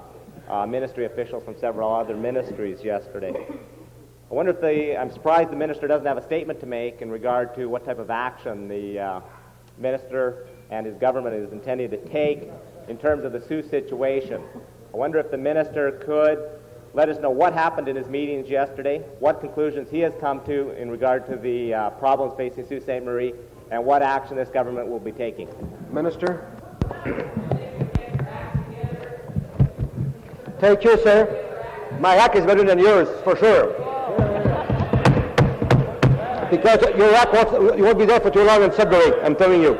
ministry officials from several other ministries yesterday. I wonder if I'm surprised the Minister doesn't have a statement to make in regard to what type of action the Minister and his government is intending to take in terms of the Sault situation. I wonder if the Minister could let us know what happened in his meetings yesterday, what conclusions he has come to in regard to the problems facing Sault Ste. Marie, and what action this government will be taking. Minister. Thank you, sir. My hack is better than yours, for sure. Because your hack won't be there for too long in Sudbury, I'm telling you.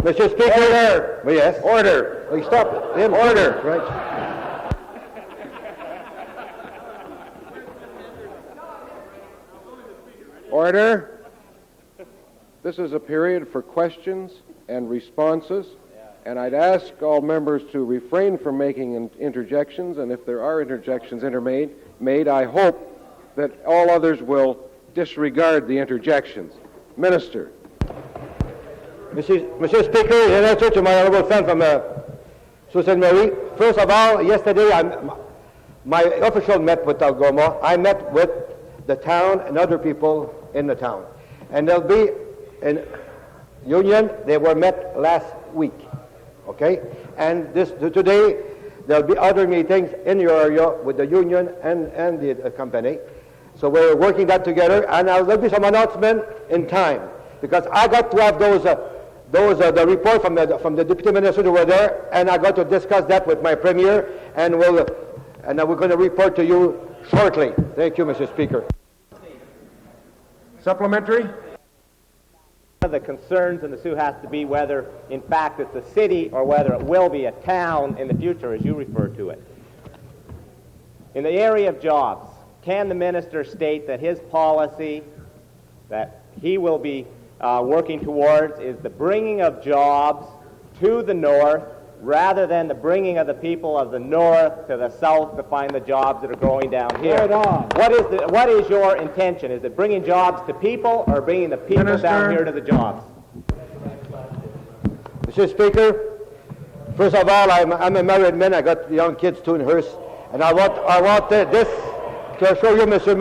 Mr. Speaker. Order. Yes. Order. Oh, stop. Order. Right. Order. This is a period for questions and responses, and I'd ask all members to refrain from making interjections, and if there are interjections made, I hope that all others will disregard the interjections. Minister. Mr. Speaker, in answer to my honourable friend from Sault Ste. Marie, first of all, yesterday my official met with Algoma. I met with the town and other people in the town. And there'll be in union, they were met last week, okay? And today, there'll be other meetings in your area with the union and the company. So we're working that together, and there'll be some announcement in time, because I got to have the report from the deputy minister who were there, and I got to discuss that with my premier, and we're going to report to you shortly. Thank you, Mr. Speaker. Supplementary? One of the concerns in the Sioux has to be whether, in fact, it's a city or whether it will be a town in the future, as you refer to it. In the area of jobs, can the minister state that his policy that he will be working towards is the bringing of jobs to the north rather than the bringing of the people of the north to the south to find the jobs that are growing down here? Right on. What is your intention? Is it bringing jobs to people or bringing the people down here to the jobs? Mr. Speaker, first of all, I'm a married man. I got young kids too in Hearst, and I want this to show you, Mr.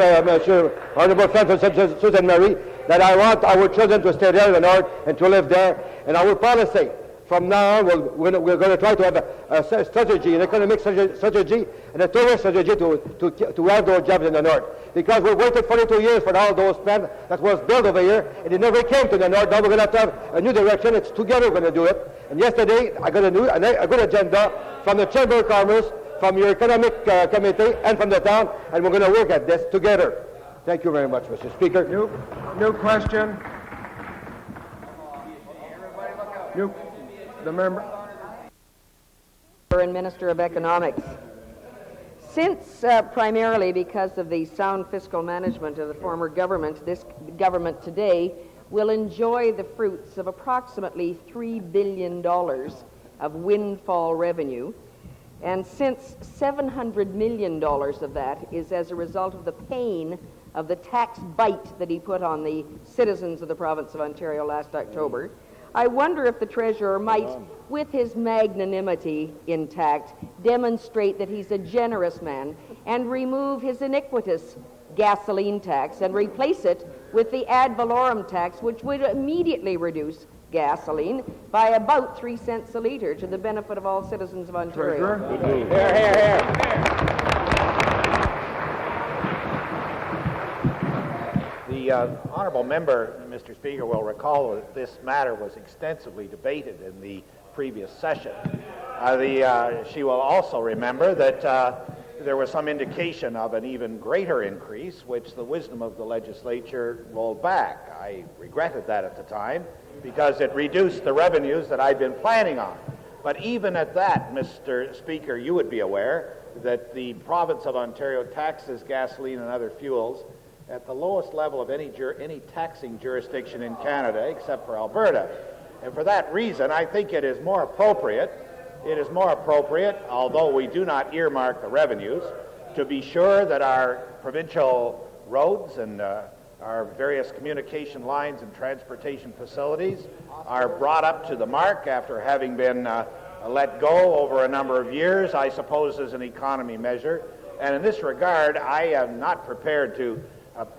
Honorable friend from Sault Ste. Marie, that I want our children to stay there in the north and to live there. And our policy from now on, we're going to try to have a strategy, an economic strategy, and a tourist strategy to have those jobs in the north. Because we waited 42 years for all those plants that was built over here, and it never came to the north. Now we're going to have to have a new direction. It's together we're going to do it. And yesterday, I got a good agenda from the Chamber of Commerce, from your economic committee, and from the town, and we're going to work at this together. Thank you very much, Mr. Speaker. New question. The member. And Minister of Economics. Since primarily because of the sound fiscal management of the former government, this government today will enjoy the fruits of approximately $3 billion of windfall revenue. And since $700 million of that is as a result of the pain of the tax bite that he put on the citizens of the province of Ontario last October, I wonder if the Treasurer might, with his magnanimity intact, demonstrate that he's a generous man and remove his iniquitous gasoline tax and replace it with the ad valorem tax, which would immediately reduce gasoline by about 3 cents a litre to the benefit of all citizens of Ontario. The honourable member, Mr. Speaker, will recall that this matter was extensively debated in the previous session. She will also remember that there was some indication of an even greater increase, which the wisdom of the legislature rolled back. I regretted that at the time because it reduced the revenues that I'd been planning on. But even at that, Mr. Speaker, you would be aware that the province of Ontario taxes gasoline and other fuels at the lowest level of any taxing jurisdiction in Canada except for Alberta. And for that reason, I think it is more appropriate, although we do not earmark the revenues, to be sure that our provincial roads and our various communication lines and transportation facilities are brought up to the mark after having been let go over a number of years, I suppose as an economy measure. And in this regard, I am not prepared to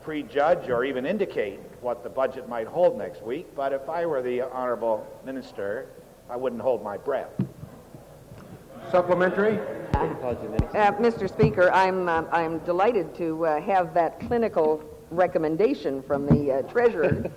prejudge or even indicate what the budget might hold next week, but if I were the honourable minister, I wouldn't hold my breath. Supplementary? Mr. Speaker, I'm delighted to have that clinical recommendation from the Treasurer,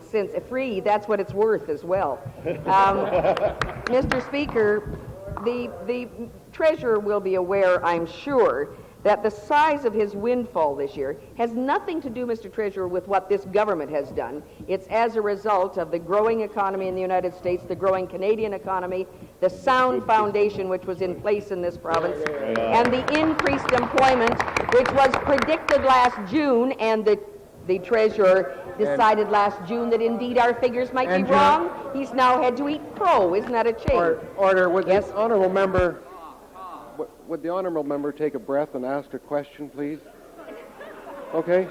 since free, that's what it's worth as well. Mr. Speaker, the Treasurer will be aware, I'm sure, that the size of his windfall this year has nothing to do, Mr. Treasurer, with what this government has done. It's as a result of the growing economy in the United States, the growing Canadian economy, the sound foundation which was in place in this province, and the increased employment which was predicted last June, and the Treasurer decided last June that indeed our figures might be wrong. He's now had to eat crow. Isn't that a shame? Order. Would the honourable member... Would the honourable member take a breath and ask a question, please? Okay.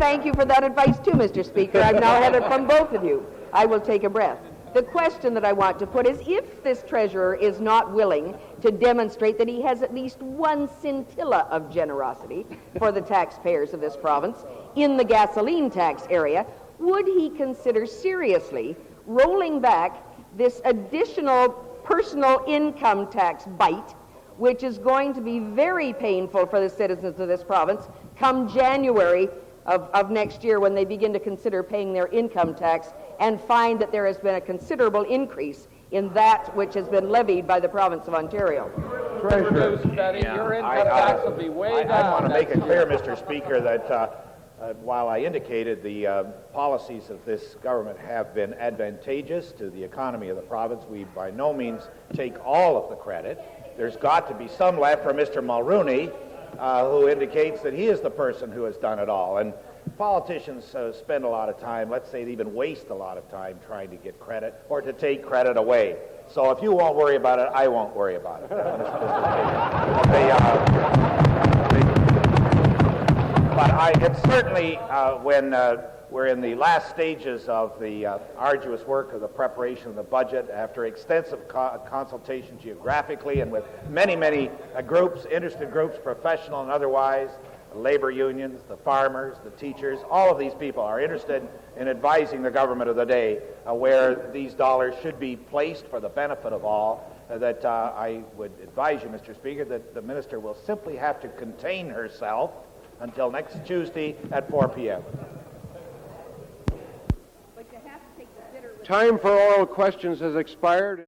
thank you for that advice too, Mr. Speaker. I've now had it from both of you. I will take a breath. The question that I want to put is, if this treasurer is not willing to demonstrate that he has at least one scintilla of generosity for the taxpayers of this province in the gasoline tax area, would he consider seriously rolling back this additional personal income tax bite, which is going to be very painful for the citizens of this province come January of next year, when they begin to consider paying their income tax and find that there has been a considerable increase in that which has been levied by the province of Ontario. Your income tax will be way down. I want to make it clear, Mr. Speaker, that while I indicated the policies of this government have been advantageous to the economy of the province, we by no means take all of the credit. There's got to be some left for Mr. Mulrooney, who indicates that he is the person who has done it all. And politicians spend a lot of time, let's say they even waste a lot of time trying to get credit or to take credit away. So if you won't worry about it, I won't worry about it. But it's certainly when we're in the last stages of the arduous work of the preparation of the budget, after extensive consultation geographically and with many groups, interested groups, professional and otherwise, the labor unions, the farmers, the teachers, all of these people are interested in advising the government of the day where these dollars should be placed for the benefit of all, that I would advise you, Mr. Speaker, that the minister will simply have to contain herself until next Tuesday at 4 p.m. Time for oral questions has expired.